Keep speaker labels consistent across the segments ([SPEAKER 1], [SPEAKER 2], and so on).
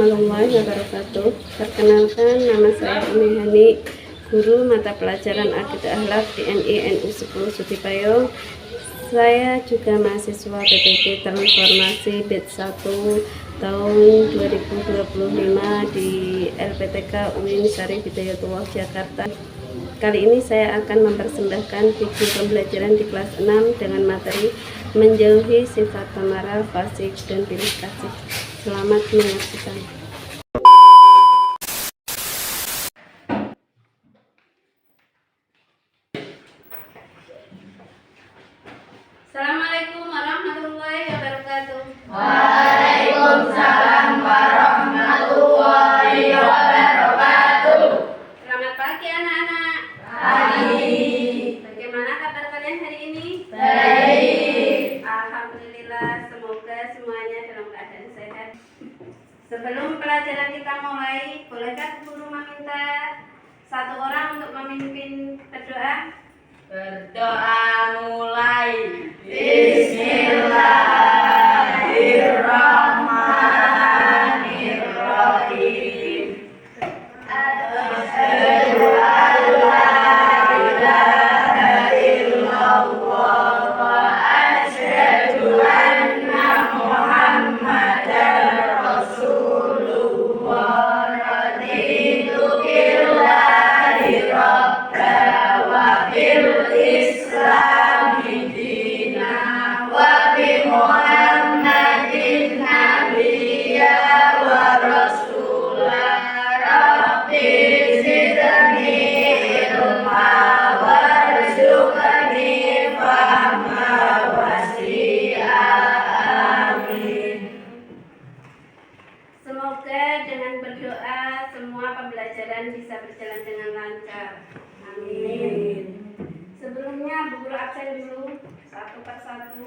[SPEAKER 1] warahmatullahi wabarakatuh. Perkenalkan, nama saya Umi Hani, guru mata pelajaran Akidah Akhlak DNI NU 10 Sudipayo. Saya juga mahasiswa PPT Transformasi Batch 1 tahun 2025 di LPTK UIN Syarif Hidayatullah Jakarta. Kali ini saya akan mempersembahkan video pembelajaran di kelas 6 dengan materi menjauhi sifat pemarah, fasik, dan pilih kasih. Selamat menyaksikan. Assalamualaikum warahmatullahi wabarakatuh.
[SPEAKER 2] Waalaikumsalam warahmatullahi wabarakatuh.
[SPEAKER 1] Selamat pagi anak-anak.
[SPEAKER 2] Pagi.
[SPEAKER 1] Bagaimana kabar kalian hari ini?
[SPEAKER 2] Baik.
[SPEAKER 1] Alhamdulillah, semoga semuanya dalam keadaan sehat. Sebelum pelajaran kita mulai, bolehkah guru meminta satu orang untuk memimpin berdoa?
[SPEAKER 2] Berdoa mulai. Bismillahirrahmanirrahim. Asyhadu an la ilaha illallah wa asyhadu anna Muhammadar Rasulullah. Raditu billahi rabba wa bil islami dina wa bi Muhammadin nabiyya wa rasulah. Rabbi zidni ilma warzuqni fahma wasi'a. Amin.
[SPEAKER 1] Semoga dengan berdoa semua pembelajaran bisa berjalan dengan lancar. Amin. Sebelumnya Bu Guru absen dulu satu persatu.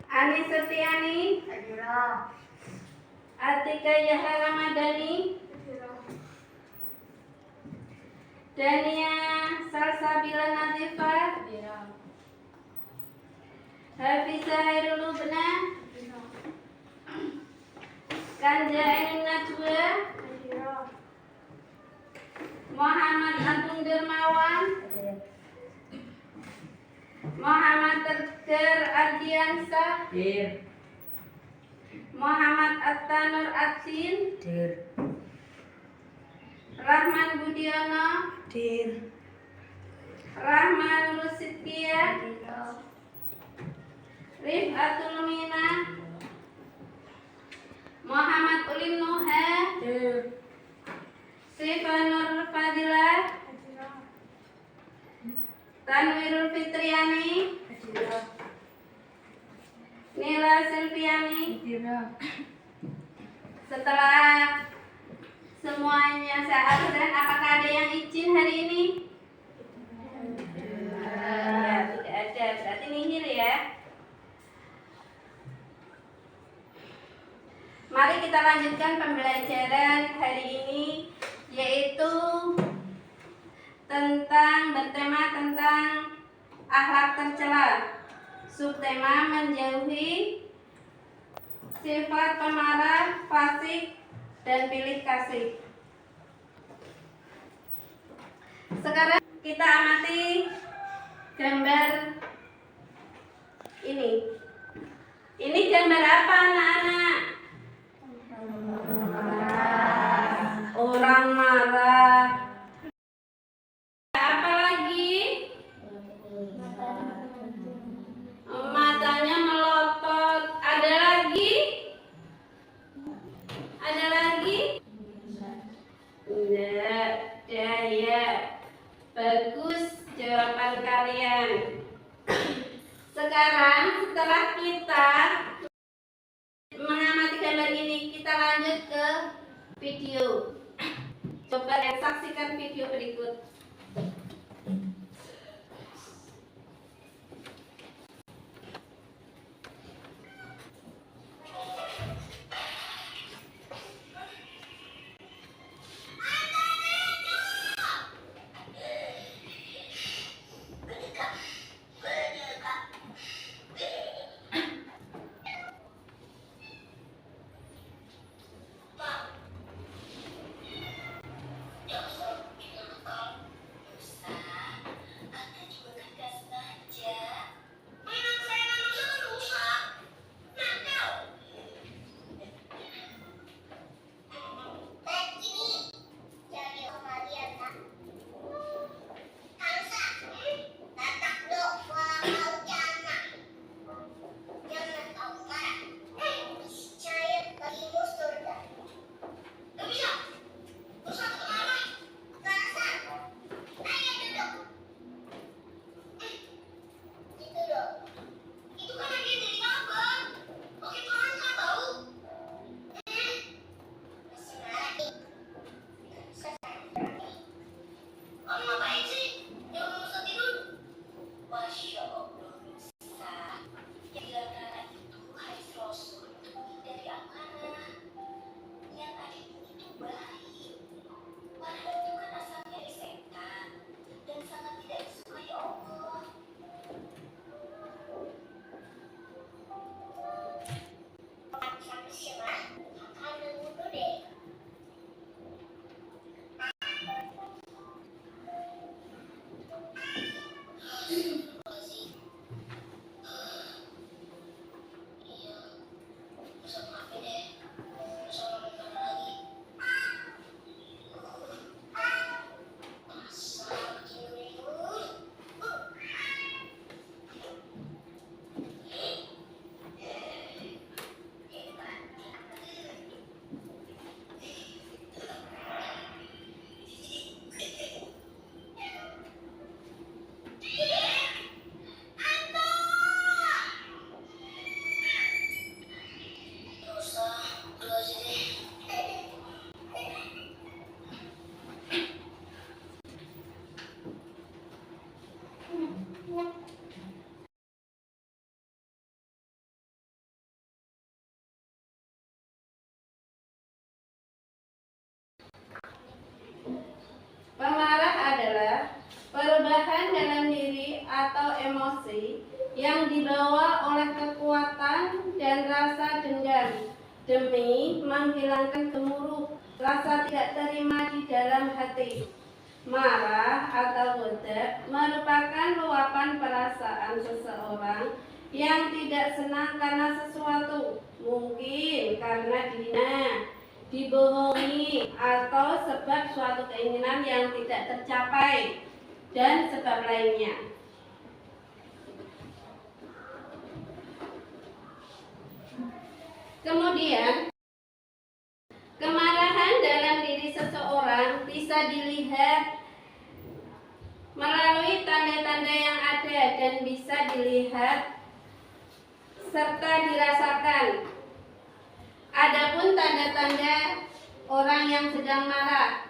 [SPEAKER 1] Ani Setiani, Atika Yahya Ramadhani, Dania Salsabila Nazifah, Hafizah Hairul Lubna, Kanja Ainun Najwa, Muhammad Agung Dermawan, Muhammad Tegar Ardiansah, Muhammad Attanur Atsin, Rahman Budiono, Rahman Rusidkia, Rifatul Mina, Muhammad Ulim Nuha, Sifanur Fadilah, Tanwirul Fitriani, Nila Silviani. Setelah semuanya saya absen, apakah ada yang izin hari ini? Ya, tidak ada, berarti nihil ya. Mari kita lanjutkan pembelajaran hari ini, yaitu bertema tentang akhlak tercela. Subtema menjauhi sifat pemarah, fasik, dan pilih kasih. Sekarang kita amati gambar ini. Ini gambar apa anak-anak? Orang marah. Apa lagi? Matanya melotot. Ada lagi? Ada lagi? Enggak. Ya. Bagus jawaban kalian. Sekarang setelah kita mengamati gambar ini, kita lanjut ke video. Coba saksikan video berikut. Pemarah adalah perubahan dalam diri atau emosi yang dibawa oleh kekuatan dan rasa dendam demi menghilangkan gemuruh rasa tidak terima di dalam hati. Marah atau ghadab merupakan luapan perasaan seseorang yang tidak senang karena sesuatu, mungkin karena dihina, dibohongi, atau sebab suatu keinginan yang tidak tercapai, dan sebab lainnya. Kemudian, kemarahan dalam diri seseorang bisa dilihat melalui tanda-tanda yang ada dan bisa dilihat serta dirasakan. Adapun tanda-tanda orang yang sedang marah.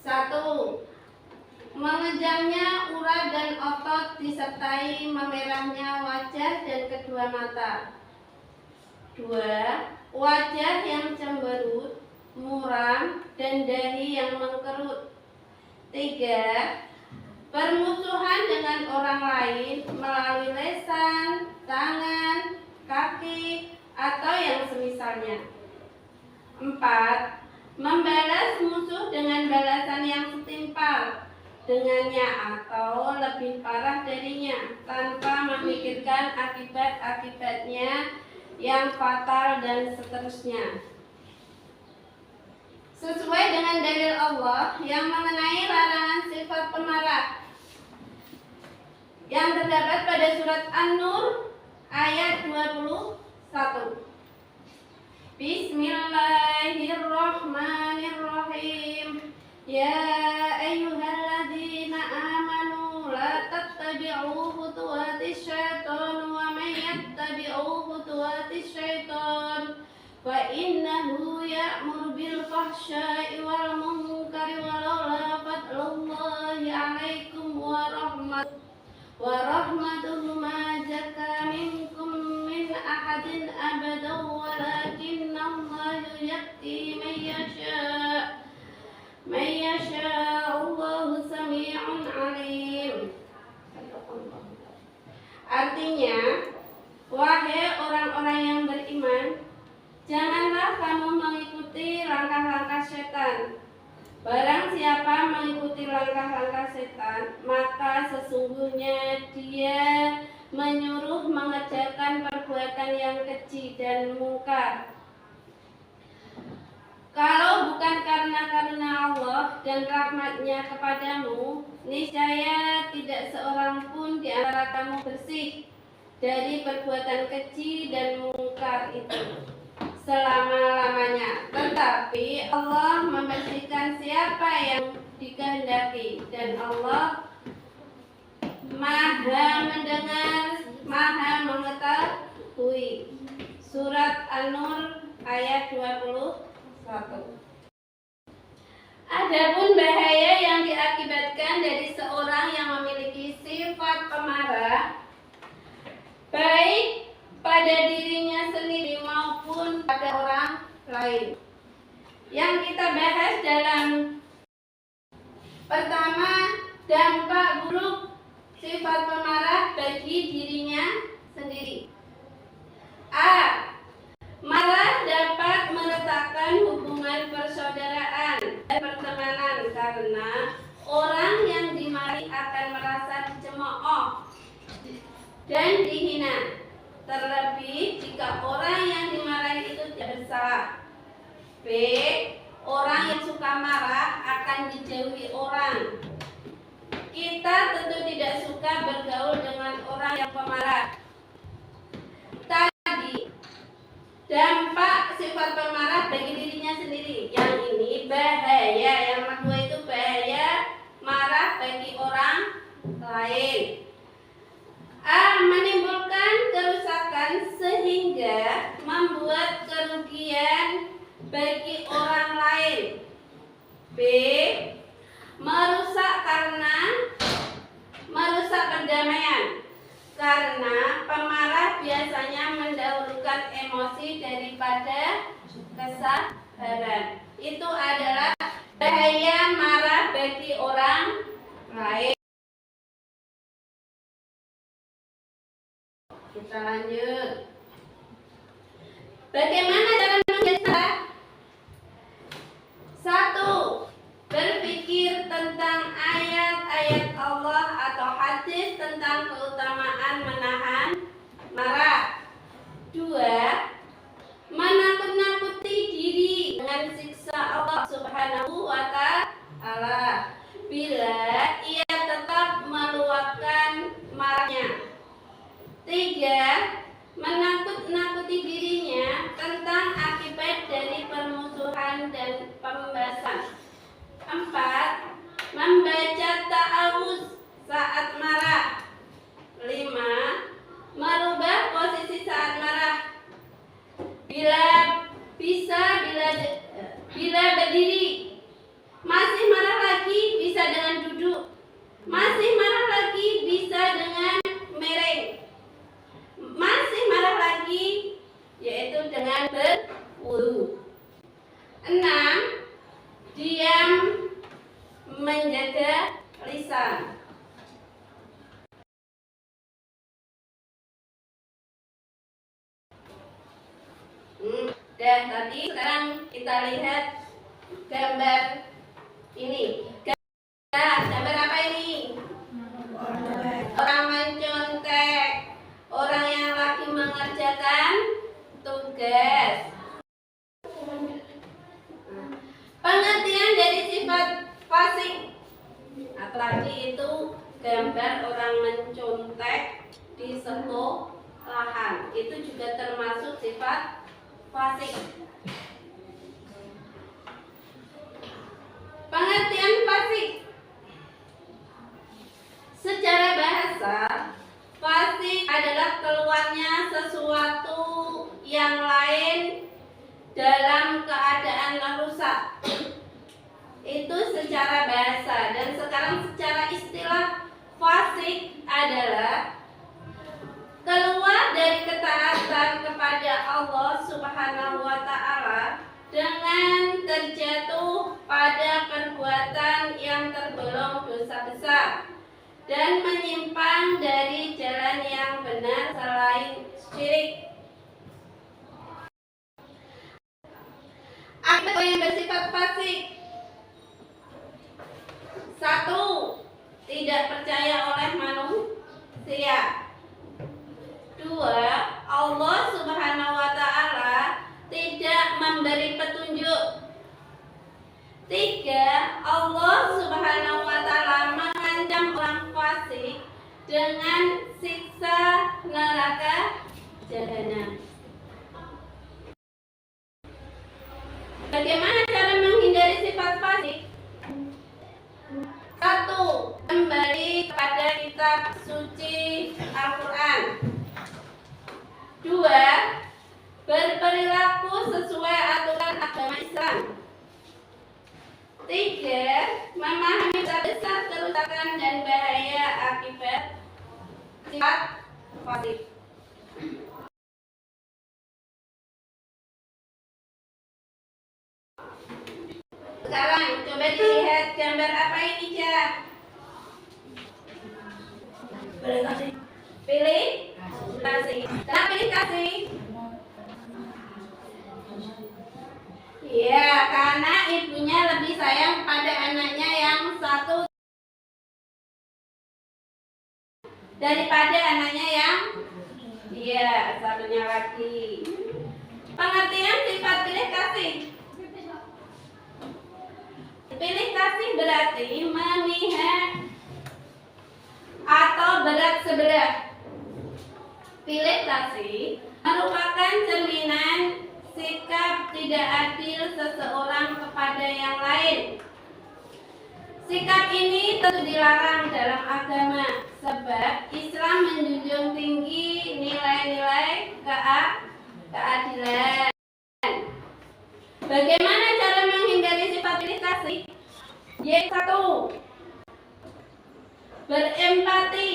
[SPEAKER 1] 1. Mengejamnya urat dan otot disertai memerahnya wajah dan kedua mata. 2. Wajah yang cemberut, muram, dan dahi yang mengkerut. 3. Permusuhan dengan orang lain melalui lisan, tangan, kaki, atau yang semisalnya. 4. Membalas musuh dengan balasan yang setimpal dengannya atau lebih parah darinya tanpa memikirkan akibat-akibatnya yang fatal dan seterusnya. Sesuai dengan dalil Allah yang mengenai larangan sifat pemarah yang terdapat pada surat An-Nur ayat 21. Bismillahirrahmanirrahim. Ya ayyuhalladzina amanu la tattabi'u khutuwatis syaitan wa may yattabi'u khutuwatis syaitan fa innahu ya'muru bil fahsya'i wal munkari walaula fadlullahi 'alaikum wa rahmatuhu ma zaka minkum min ahadin abadan walakinna Allah yahdi man yasha Allahu sami'un 'alim. Artinya, wahai orang-orang yang beriman, janganlah kamu mengikuti langkah-langkah setan. Barang siapa mengikuti langkah-langkah setan, maka sesungguhnya dia menyuruh mengerjakan perbuatan yang keji dan mungkar. Kalau bukan karena Allah dan rahmat-Nya kepadamu, niscaya tidak seorang pun di antara kamu bersih dari perbuatan keji dan mungkar itu selama-lamanya. Tetapi Allah membersihkan siapa yang dikehendaki, dan Allah Maha mendengar, Maha mengetahui. Surat An-Nur ayat 21. Adapun bahaya yang diakibatkan dari seorang yang memiliki sifat pemarah, baik pada dirinya sendiri maupun pada orang lain, yang kita bahas dalam pertama, dampak buruk sifat pemarah bagi dirinya sendiri. A. Marah dapat meretakkan hubungan persaudaraan dan pertemanan karena orang yang dimarahi akan merasa dicemooh dan dihina. Terlebih jika orang yang dimarahi itu tidak bersalah. B. Orang yang suka marah akan dijauhi orang. Kita tentu tidak suka bergaul dengan orang yang pemarah. Tadi, dampak sifat pemarah bagi dirinya sendiri. Yang ini bahaya. Yang kedua itu bahaya marah bagi orang lain. A. Menimbulkan kerusakan sehingga membuat kerugian bagi orang lain. B. Merusak perdamaian karena pemarah biasanya mendahulukan emosi daripada kesabaran. itu adalah bahaya marah bagi orang lain. Kita lanjut. Bagaimana cara menghindari salah? 1. Berpikir tentang ayat-ayat Allah atau hadis tentang keutamaan menahan marah. 2. Menakut-nakuti diri dengan siksa Allah Subhanahu wa Ta'ala bila ia tetap meluapkan marahnya. 3. Menakut-nakuti dirinya tentang akibat dari permusuhan dan pembahasan. 4. Membaca ta'awuz saat marah. 5. Merubah posisi saat marah. Bila berdiri, masih marah lagi bisa dengan duduk, masih marah lagi bisa dengan miring, masih marah lagi yaitu dengan berwudu. 6. Diam menjaga lisan. Dan tadi sekarang kita lihat gambar ini. Gambar apa ini? Orang mencontek, orang yang lagi mengerjakan tugas. Pengertian dari sifat fasik. Apalagi itu gambar orang mencontek di sekolahan. Itu juga termasuk sifat fasik. Pengertian fasik. Secara bahasa, fasik adalah keluarnya sesuatu yang lain dalam keadaan rusak. Itu secara bahasa. Dan sekarang secara istilah, fasik adalah keluar dari ketaatan kepada Allah Subhanahu wa Ta'ala dengan terjatuh pada perbuatan yang tergolong dosa besar dan menyimpang dari jalan yang benar selain syirik. Akibat yang bersifat fasik. 1. Tidak percaya oleh manusia. 2. Allah Subhanahu wa Ta'ala tidak memberi petunjuk. 3. Allah Subhanahu wa Ta'ala mengancam orang fasik dengan siksa neraka jahanam. Bagaimana cara menghindari sifat fasik? 1. Kembali kepada kitab suci Al-Quran. 2. Berperilaku sesuai aturan agama Islam. 3. Memahami besar kerusakan dan bahaya akibat sifat fasik. Sekarang coba dilihat gambar apa ini, Cak? Pilih kasih. Kenapa pilih kasih? Ya, karena ibunya lebih sayang pada anaknya yang satu daripada anaknya yang satunya lagi. Pengertian sifat pilih kasih. Pilih kasih berarti memihak atau berat sebelah. Pilih kasih merupakan cerminan sikap tidak adil seseorang kepada yang lain. Sikap ini tentu dilarang dalam agama, sebab Islam menjunjung tinggi nilai-nilai keadilan. Bagaimana cara menghindari sifat pilih kasih? Y1. Berempati.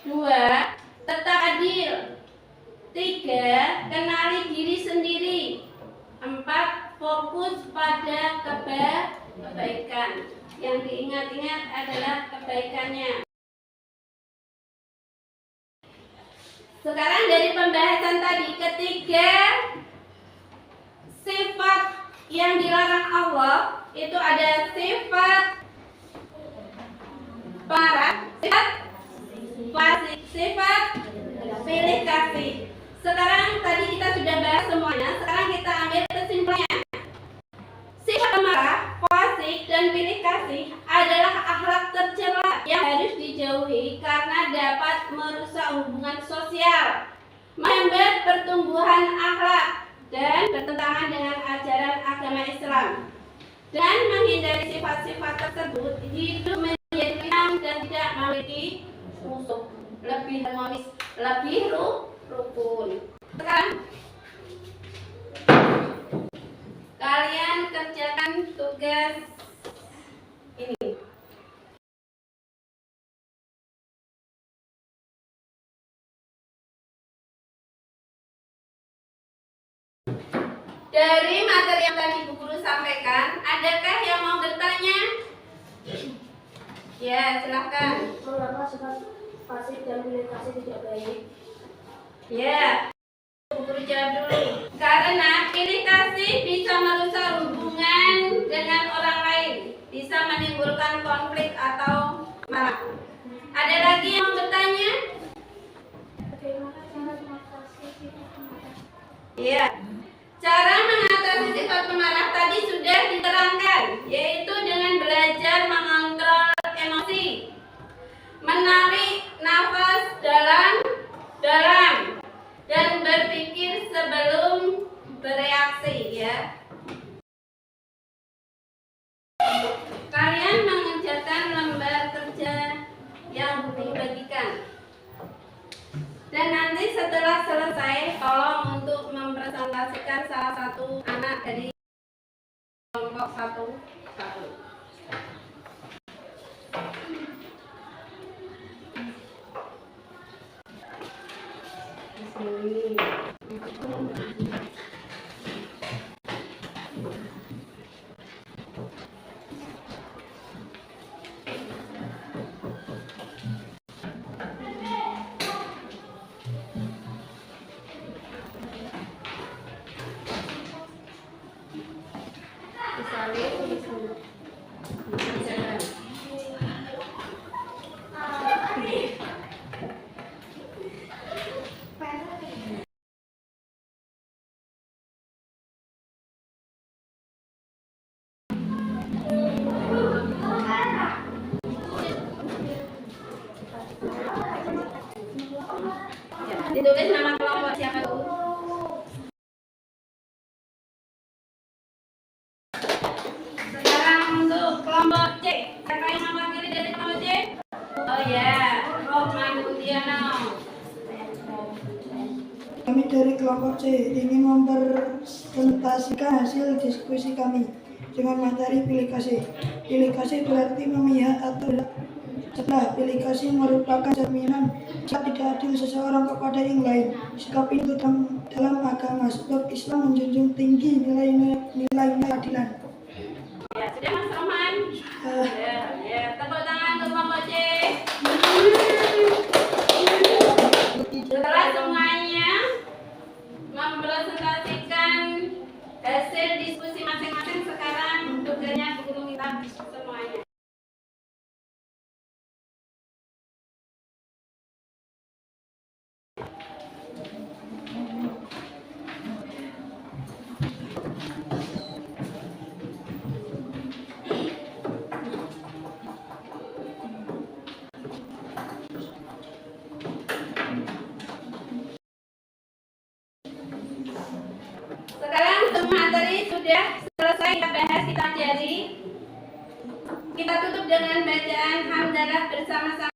[SPEAKER 1] 2. Tetap adil. 3. Kenali diri sendiri. 4. fokus pada kebaikan. Yang diingat-ingat adalah kebaikannya. Sekarang dari pembahasan tadi, ketiga sifat yang dilarang Allah itu ada sifat pemarah, sifat fasik, sifat pilih kasih. Sekarang tadi kita sudah bahas semuanya. Sekarang kita ambil kesimpulannya. Sifat pemarah, fasik, dan pilih kasih adalah akhlak tercela yang harus dijauhi karena dapat merusak hubungan sosial, menghambat pertumbuhan akhlak, dan bertentangan dengan ajaran agama Islam. Dan menghindari sifat-sifat tersebut, hidup menjadi tenang dan tidak memiliki musuh, lebih harmonis, lebih rukun. Sekarang kalian kerjakan tugas ini. Dari materi yang tadi Bu Guru sampaikan, adakah yang mau bertanya? Ya, silahkan.
[SPEAKER 2] Mengapa sifat fasik dan pilih kasih tidak baik?
[SPEAKER 1] Ya, Bu Guru jawab dulu. Karena pilih kasih bisa merusak hubungan dengan orang lain, bisa menimbulkan konflik atau marah. Ada lagi yang mau bertanya?
[SPEAKER 2] Bagaimana cara mengatasi sifat pemarah?
[SPEAKER 1] Ya, cara mengatasi sifat pemarah tadi sudah diterangkan, yaitu dengan belajar mengontrol emosi, menarik nafas dalam, dan berpikir sebelum bereaksi, ya. Kalian mengerjakan lembar kerja yang Bu Guru bagikan. Dan nanti setelah selesai, tolong untuk mempresentasikan salah satu anak dari kelompok satu. Ditulis nama kelompok siapa dulu? Sekarang untuk kelompok C. Siapa yang mewakili dari kelompok C? Oh ya, Rohman Udiano.
[SPEAKER 3] Kami dari kelompok C ingin mempresentasikan hasil diskusi kami dengan materi pilih kasih. Pilih kasih berarti memihak atau sebelah. Pilih kasih merupakan cerminan sikap tidak adil seseorang kepada yang lain. Sikap itu dalam agama, sebab Islam menjunjung tinggi nilai-nilai keadilan.
[SPEAKER 1] Ya, sudah Mas Rohman? Ya, tepuk tangan untuk kelompok C. Setelah semuanya mempresentasikan hasil diskusi masing-masing, sekarang tugasnya Bu Guru minta semuanya. Sekarang semua materi sudah selesai kita bahas, kita pelajari. Kita tutup dengan bacaan hamdalah bersama-sama.